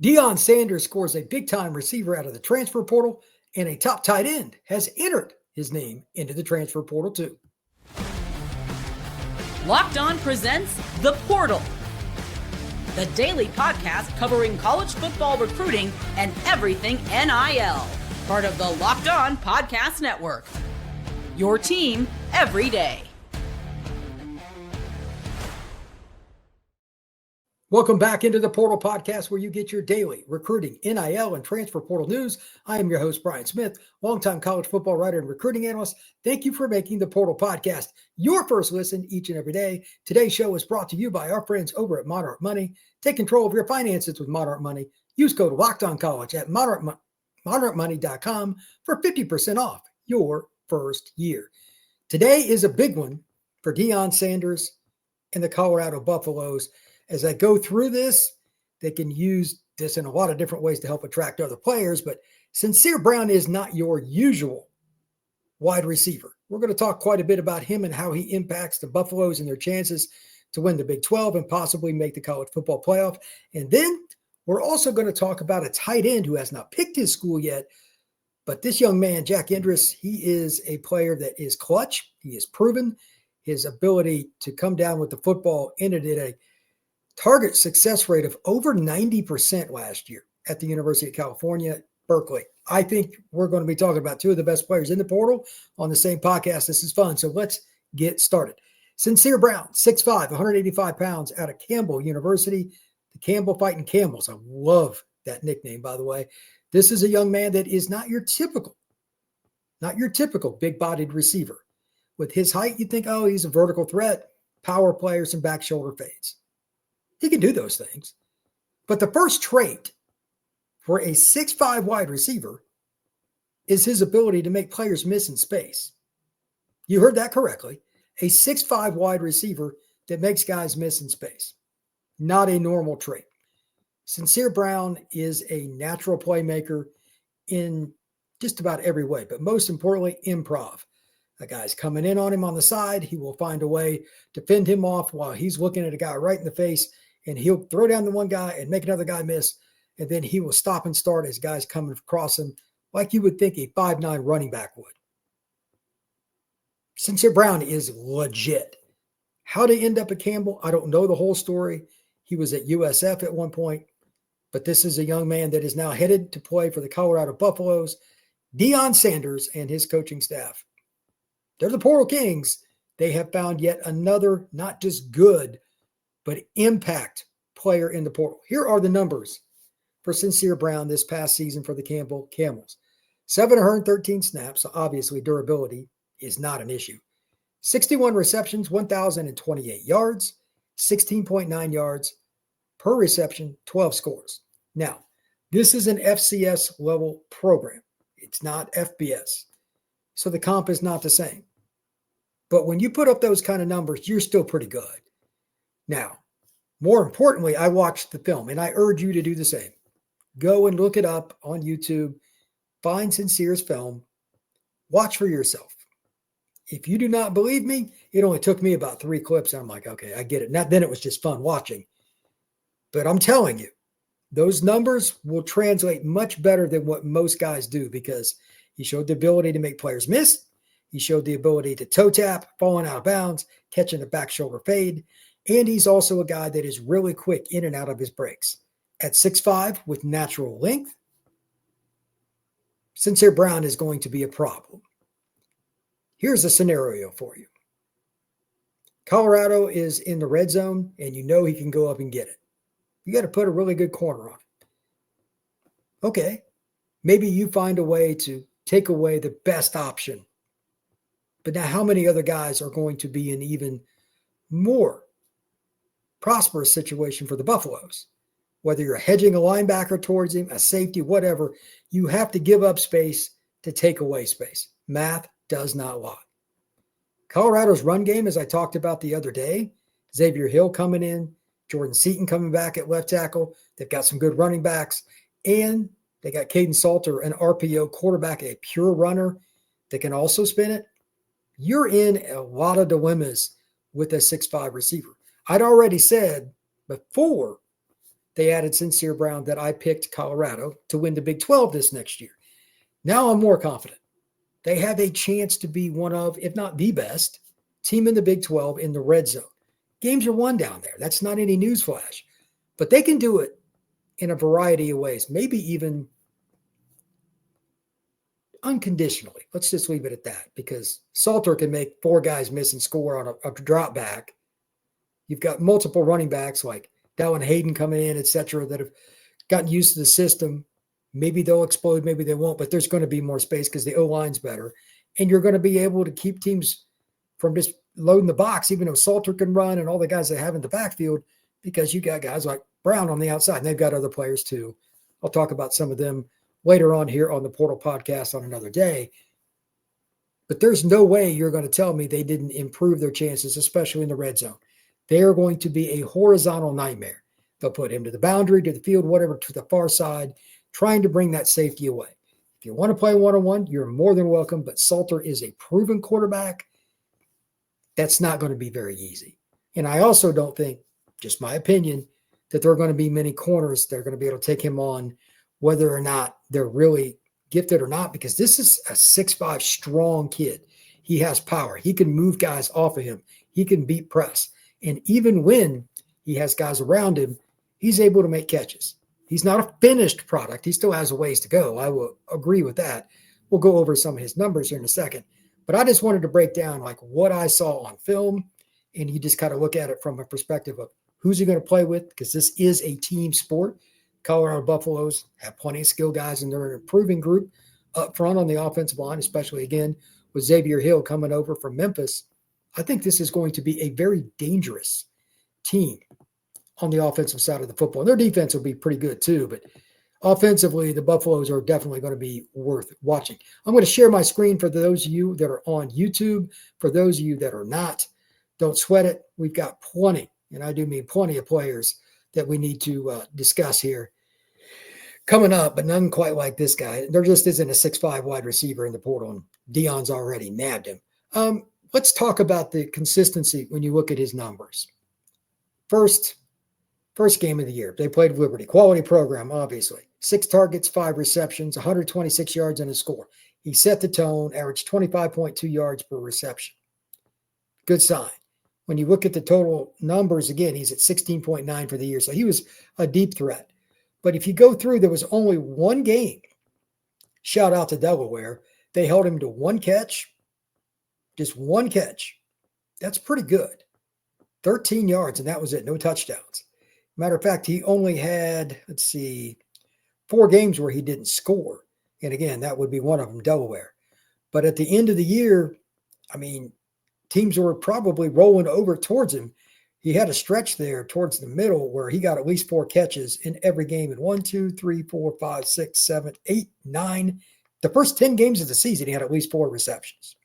Deion Sanders scores a big-time receiver out of the transfer portal, and a top tight end has entered his name into the transfer portal too. Locked On presents The Portal, the daily podcast covering college football recruiting and everything NIL. Part of the Locked On Podcast Network. Your team every day. Welcome back into the Portal Podcast, where you get your daily recruiting, NIL, and transfer portal news. I am your host, Brian Smith, longtime college football writer and recruiting analyst. Thank you for making the Portal Podcast your first listen each and every day. Today's show is brought to you by our friends over at Monarch Money. Take control of your finances with Monarch Money. Use code LOCKEDONCollege at monarchmoney.com for 50% off your first year. Today is a big one for Deion Sanders and the Colorado Buffaloes. As I go through this, they can use this in a lot of different ways to help attract other players, but Sincere Brown is not your usual wide receiver. We're going to talk quite a bit about him and how he impacts the Buffaloes and their chances to win the Big 12 and possibly make the college football playoff. And then we're also going to talk about a tight end who has not picked his school yet, but this young man, Jack Endries, he is a player that is clutch. He has proven his ability to come down with the football, ended at a target success rate of over 90% last year at the University of California, Berkeley. I think we're going to be talking about two of the best players in the portal on the same podcast. This is fun. So let's get started. Sincere Brown, 6'5", 185 pounds, out of Campbell University. The Campbell Fighting Camels. I love that nickname, by the way. This is a young man that is not your typical big-bodied receiver. With his height, you'd think, oh, he's a vertical threat, power player, some back shoulder fades. He can do those things. But the first trait for a 6'5" wide receiver is his ability to make players miss in space. You heard that correctly. A 6'5" wide receiver that makes guys miss in space. Not a normal trait. Sincere Brown is a natural playmaker in just about every way, but most importantly, improv. A guy's coming in on him on the side. He will find a way to fend him off while he's looking at a guy right in the face, and he'll throw down the one guy and make another guy miss, and then he will stop and start as guys coming across him like you would think a 5'9" running back would. Sincere Brown is legit. How to end up at Campbell, I don't know the whole story. He was at USF at one point, but this is a young man that is now headed to play for the Colorado Buffaloes. Deion Sanders and his coaching staff, they're the Portal Kings. They have found yet another, not just good, but impact player in the portal. Here are the numbers for Sincere Brown this past season for the Campbell Camels. 713 snaps, so obviously durability is not an issue. 61 receptions, 1,028 yards, 16.9 yards per reception, 12 scores. Now, this is an FCS level program. It's not FBS. So the comp is not the same. But when you put up those kind of numbers, you're still pretty good. Now, more importantly, I watched the film, and I urge you to do the same. Go and look it up on YouTube. Find Sincere's film. Watch for yourself. If you do not believe me, it only took me about 3 clips. I'm like, okay, I get it. Then it was just fun watching. But I'm telling you, those numbers will translate much better than what most guys do, because he showed the ability to make players miss. He showed the ability to toe tap, falling out of bounds, catching a back shoulder fade. And he's also a guy that is really quick in and out of his breaks. At 6'5" with natural length, Sincere Brown is going to be a problem. Here's a scenario for you. Colorado is in the red zone, and you know he can go up and get it. You got to put a really good corner on it. Okay, maybe you find a way to take away the best option. But now how many other guys are going to be in even more prosperous situation for the Buffaloes? Whether you're hedging a linebacker towards him, a safety, whatever, you have to give up space to take away space. Math does not lie. Colorado's run game, as I talked about the other day, Xavier Hill coming in, Jordan Seaton coming back at left tackle. They've got some good running backs, and they got Caden Salter, an RPO quarterback, a pure runner that can also spin it. You're in a lot of dilemmas with a 6'5" receiver. I'd already said before they added Sincere Brown that I picked Colorado to win the Big 12 this next year. Now I'm more confident. They have a chance to be one of, if not the best, team in the Big 12 in the red zone. Games are won down there. That's not any newsflash. But they can do it in a variety of ways, maybe even unconditionally. Let's just leave it at that, because Salter can make 4 guys miss and score on a drop back. You've got multiple running backs like Dallin Hayden coming in, et cetera, that have gotten used to the system. Maybe they'll explode, maybe they won't, but there's going to be more space because the O-line's better. And you're going to be able to keep teams from just loading the box, even though Salter can run and all the guys they have in the backfield, because you got guys like Brown on the outside, and they've got other players too. I'll talk about some of them later on here on the Portal podcast on another day. But there's no way you're going to tell me they didn't improve their chances, especially in the red zone. They are going to be a horizontal nightmare. They'll put him to the boundary, to the field, whatever, to the far side, trying to bring that safety away. If you want to play one-on-one, you're more than welcome, but Salter is a proven quarterback. That's not going to be very easy. And I also don't think, just my opinion, that there are going to be many corners that are going to be able to take him on, whether or not they're really gifted or not, because this is a 6'5" strong kid. He has power. He can move guys off of him. He can beat press. And even when he has guys around him, he's able to make catches. He's not a finished product. He still has a ways to go. I will agree with that. We'll go over some of his numbers here in a second. But I just wanted to break down like what I saw on film, and you just kind of look at it from a perspective of who's he going to play with, because this is a team sport. Colorado Buffaloes have plenty of skill guys, and they're an improving group up front on the offensive line, especially, again, with Xavier Hill coming over from Memphis. I think this is going to be a very dangerous team on the offensive side of the football. And their defense will be pretty good too, but offensively, the Buffaloes are definitely going to be worth watching. I'm going to share my screen for those of you that are on YouTube. For those of you that are not, don't sweat it. We've got plenty, and I do mean plenty of players that we need to discuss here coming up, but none quite like this guy. There just isn't a 6'5" wide receiver in the portal, and Deion's already nabbed him. Let's talk about the consistency when you look at his numbers. First game of the year, they played Liberty. Quality program, obviously. 6 targets, 5 receptions, 126 yards and a score. He set the tone, averaged 25.2 yards per reception. Good sign. When you look at the total numbers, again, he's at 16.9 for the year. So he was a deep threat. But if you go through, there was only one game. Shout out to Delaware. They held him to 1 catch. Just 1 catch. That's pretty good. 13 yards, and that was it. No touchdowns. Matter of fact, he only had, 4 games where he didn't score. And again, that would be one of them, Delaware. But at the end of the year, teams were probably rolling over towards him. He had a stretch there towards the middle where he got at least 4 catches in every game. And 1, 2, 3, 4, 5, 6, 7, 8, 9. The first 10 games of the season, he had at least 4 receptions.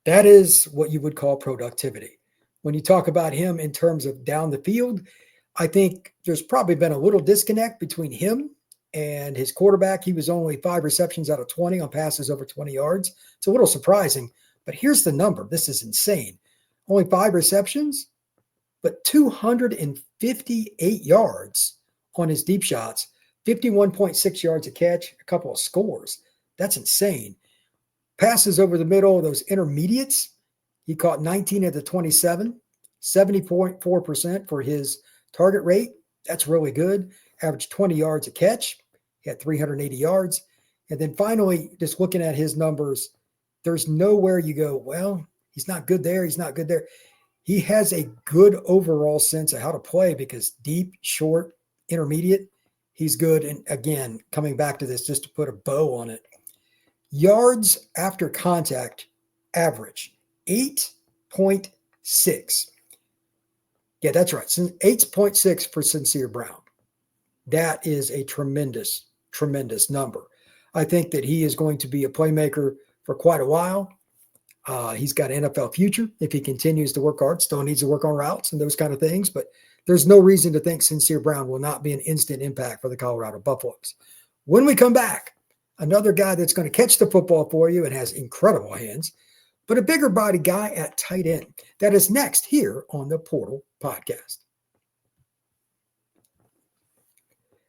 That is what you would call productivity. When you talk about him in terms of down the field, I think there's probably been a little disconnect between him and his quarterback. He was only 5 receptions out of 20 on passes over 20 yards. It's a little surprising, but here's the number. This is insane. Only 5 receptions, but 258 yards on his deep shots, 51.6 yards a catch, a couple of scores. That's insane. Passes over the middle, those intermediates, he caught 19 of the 27, 70.4% for his target rate. That's really good. Averaged 20 yards a catch. He had 380 yards. And then finally, just looking at his numbers, there's nowhere you go, well, he's not good there. He's not good there. He has a good overall sense of how to play because deep, short, intermediate, he's good. And again, coming back to this, just to put a bow on it, yards after contact average 8.6. Yeah, that's right. 8.6 for Sincere Brown. That is a tremendous, tremendous number. I think that he is going to be a playmaker for quite a while. He's got an NFL future if he continues to work hard. Still needs to work on routes and those kind of things, but there's no reason to think Sincere Brown will not be an instant impact for the Colorado Buffaloes. When we come back, another guy that's going to catch the football for you and has incredible hands, but a bigger body guy at tight end. That is next here on the Portal Podcast.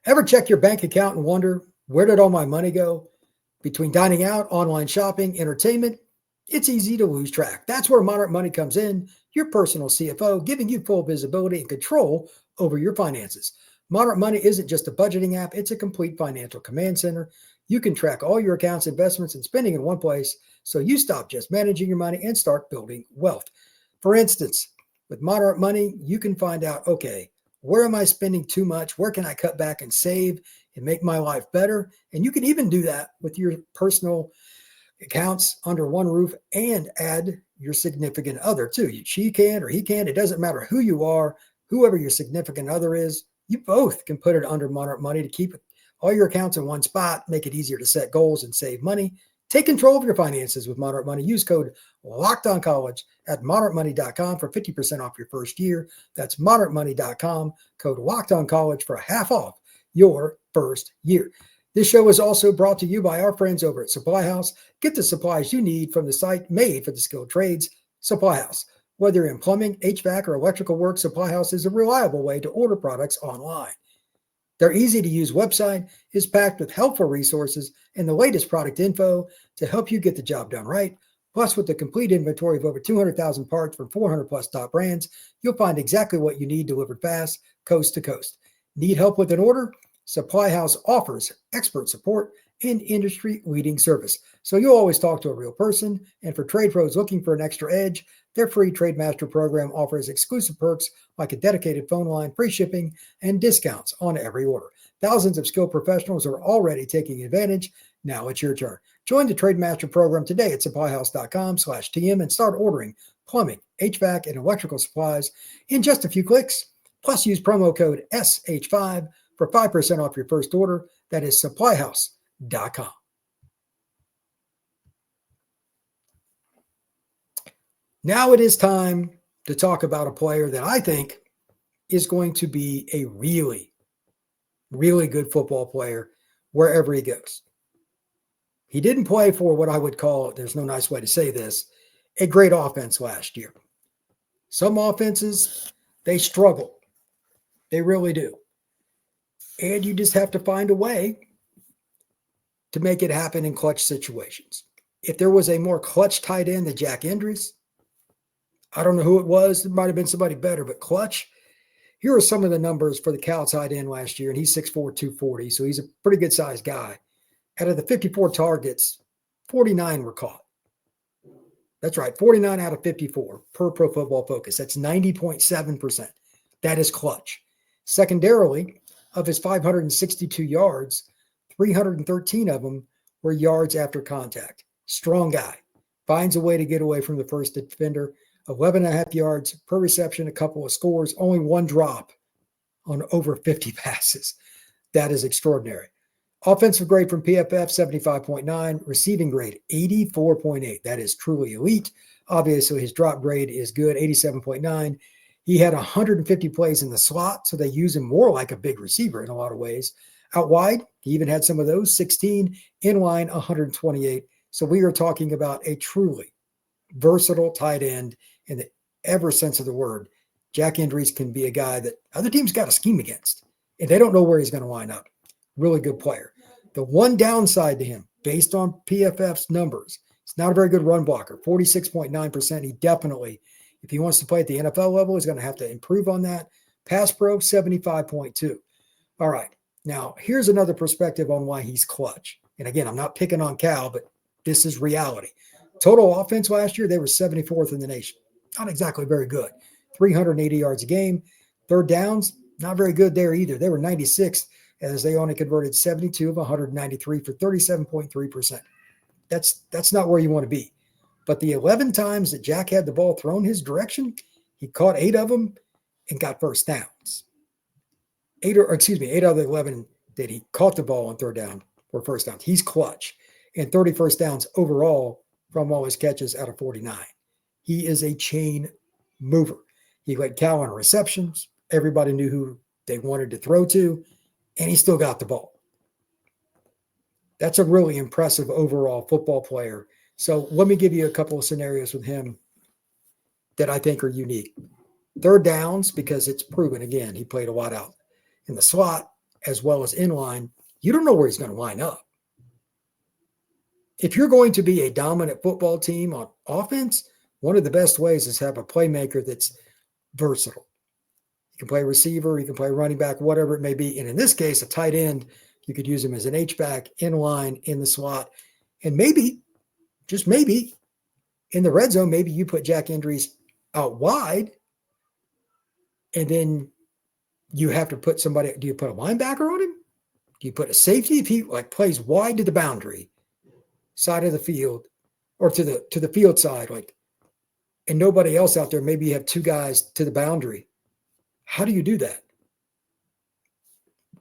Ever check your bank account and wonder, where did all my money go? Between dining out, online shopping, entertainment, it's easy to lose track. That's where Monarch Money comes in, your personal CFO, giving you full visibility and control over your finances. Monarch Money isn't just a budgeting app, it's a complete financial command center. You can track all your accounts, investments, and spending in one place, so you stop just managing your money and start building wealth. For instance, with Monarch Money, you can find out, okay, where am I spending too much? Where can I cut back and save and make my life better? And you can even do that with your personal accounts under one roof and add your significant other too. She can or he can. It doesn't matter who you are, whoever your significant other is. You both can put it under Monarch Money to keep all your accounts in one spot, make it easier to set goals and save money. Take control of your finances with Monarch Money. Use code LOCKEDONCollege at monarchmoney.com for 50% off your first year. That's monarchmoney.com, code LOCKEDONCollege for half off your first year. This show is also brought to you by our friends over at Supply House. Get the supplies you need from the site made for the skilled trades, Supply House. Whether you're in plumbing, HVAC, or electrical work, Supply House is a reliable way to order products online. Their easy-to-use website is packed with helpful resources and the latest product info to help you get the job done right. Plus, with the complete inventory of over 200,000 parts from 400-plus top brands, you'll find exactly what you need delivered fast, coast to coast. Need help with an order? Supply House offers expert support and industry-leading service. So you'll always talk to a real person. And for trade pros looking for an extra edge, their free Trade Master program offers exclusive perks like a dedicated phone line, free shipping, and discounts on every order. Thousands of skilled professionals are already taking advantage. Now it's your turn. Join the Trade Master program today at supplyhouse.com/TM and start ordering plumbing, HVAC, and electrical supplies in just a few clicks. Plus, use promo code SH5 for 5% off your first order. That is supplyhouse.com. Now it is time to talk about a player that I think is going to be a really, really good football player wherever he goes. He didn't play for what I would call, there's no nice way to say this, a great offense last year. Some offenses, they struggle. They really do. And you just have to find a way to make it happen in clutch situations. If there was a more clutch tight end than Jack Endries, I don't know who it was. It might have been somebody better, but clutch. Here are some of the numbers for the Cal tight end last year, and he's 6'4", 240, so he's a pretty good-sized guy. Out of the 54 targets, 49 were caught. That's right, 49 out of 54 per Pro Football Focus. That's 90.7%. That is clutch. Secondarily, of his 562 yards, 313 of them were yards after contact. Strong guy. Finds a way to get away from the first defender. 11.5 yards per reception, a couple of scores, only one drop on over 50 passes. That is extraordinary. Offensive grade from PFF, 75.9. Receiving grade, 84.8. That is truly elite. Obviously, his drop grade is good, 87.9. He had 150 plays in the slot, so they use him more like a big receiver in a lot of ways. Out wide, he even had some of those, 16. In line, 128. So we are talking about a truly versatile tight end in the ever sense of the word. Jack Endries can be a guy that other teams got a scheme against, and they don't know where he's going to line up. Really good player. The one downside to him, based on PFF's numbers, it's not a very good run blocker, 46.9%. He definitely, if he wants to play at the NFL level, he's going to have to improve on that. Pass pro, 75.2. All right. Now, here's another perspective on why he's clutch. And again, I'm not picking on Cal, but this is reality. Total offense last year, they were 74th in the nation. Not exactly very good. 380 yards a game. Third downs, not very good there either. They were 96th as they only converted 72 of 193 for 37.3%. That's not where you want to be. But the 11 times that Jack had the ball thrown his direction, he caught 8 of them and got first downs. 8 out of the 11 that he caught the ball on third down were first downs. He's clutch. And 30 first downs overall from all his catches out of 49. He is a chain mover. He led Cal on receptions. Everybody knew who they wanted to throw to, and he still got the ball. That's a really impressive overall football player. So let me give you a couple of scenarios with him that I think are unique. Third downs, because it's proven, again, he played a lot out in the slot. as well as inline, you don't know where he's going to line up. If you're going to be a dominant football team on offense, one of the best ways is to have a playmaker that's versatile. You can play receiver, you can play running back, whatever it may be. And in this case, a tight end, you could use him as an H-back, inline, in the slot. And maybe, just maybe, in the red zone, maybe you put Jack Endries out wide, and then you have to put somebody. Do you put a linebacker on him? Do you put a safety if he plays wide to the boundary side of the field, or to the field side, and nobody else out there? Maybe you have two guys to the boundary. How do you do that?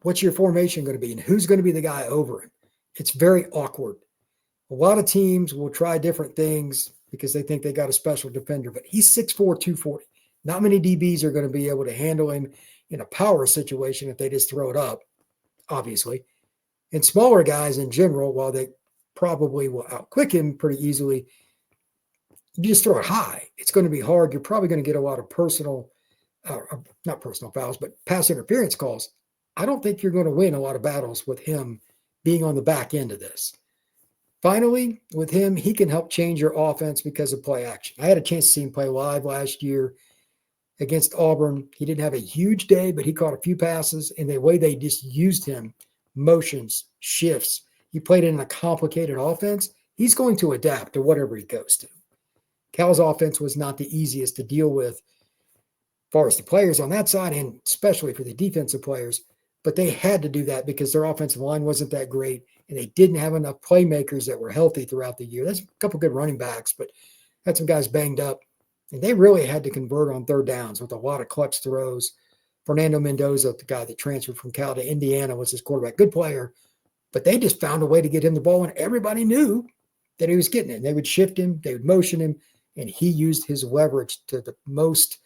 What's your formation going to be, and who's going to be the guy over him? It's very awkward. A lot of teams will try different things because they think they got a special defender, but he's 6'4", 240. Not many DBs are going to be able to handle him in a power situation if they just throw it up, obviously. And smaller guys in general, while they probably will outquick him pretty easily, you just throw it high. It's going to be hard. You're probably going to get a lot of not personal fouls, but pass interference calls. I don't think you're going to win a lot of battles with him being on the back end of this. Finally, with him, he can help change your offense because of play action. I had a chance to see him play live last year against Auburn. He didn't have a huge day, but he caught a few passes, and the way they just used him, motions, shifts, he played in a complicated offense. He's going to adapt to whatever he goes to. Cal's offense was not the easiest to deal with as far as the players on that side, and especially for the defensive players, but they had to do that because their offensive line wasn't that great, and they didn't have enough playmakers that were healthy throughout the year. There's a couple good running backs, but had some guys banged up, and they really had to convert on third downs with a lot of clutch throws. Fernando Mendoza, the guy that transferred from Cal to Indiana, was his quarterback. Good player, but they just found a way to get him the ball, and everybody knew that he was getting it. They would shift him, they would motion him, and he used his leverage to the most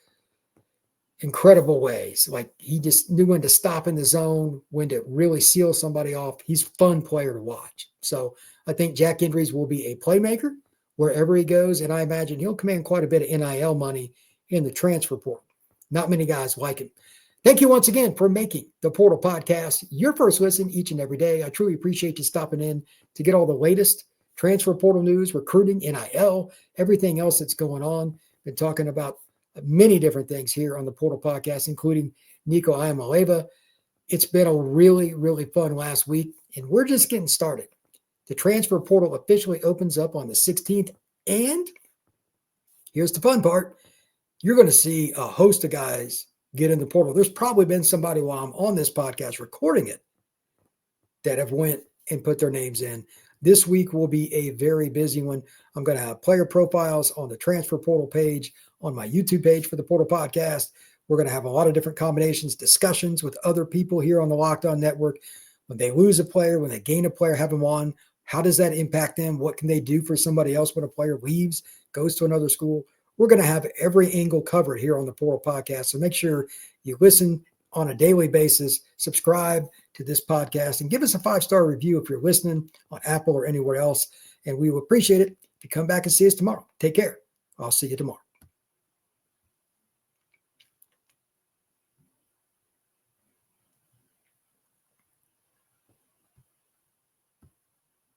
incredible ways. He just knew when to stop in the zone, when to really seal somebody off. He's a fun player to watch. So I think Jack Endries will be a playmaker wherever he goes, and I imagine he'll command quite a bit of NIL money in the transfer portal. Not many guys like him. Thank you once again for making the Portal Podcast your first listen each and every day. I truly appreciate you stopping in to get all the latest transfer portal news, recruiting, NIL, everything else that's going on. Been talking about many different things here on the Portal Podcast, including Nico Iamaleava. It's been a really, really fun last week, and we're just getting started. The transfer portal officially opens up on the 16th, and here's the fun part. You're going to see a host of guys get in the portal. There's probably been somebody while I'm on this podcast recording it that have went and put their names in. This week will be a very busy one. I'm going to have player profiles on the transfer portal page, on my YouTube page for the Portal Podcast. We're going to have a lot of different combinations, discussions with other people here on the Locked On Network. When they lose a player, when they gain a player, have them on, how does that impact them? What can they do for somebody else when a player leaves, goes to another school? We're going to have every angle covered here on the Portal Podcast. So make sure you listen on a daily basis, subscribe to this podcast, and give us a 5-star review if you're listening on Apple or anywhere else. And we will appreciate it if you come back and see us tomorrow. Take care. I'll see you tomorrow.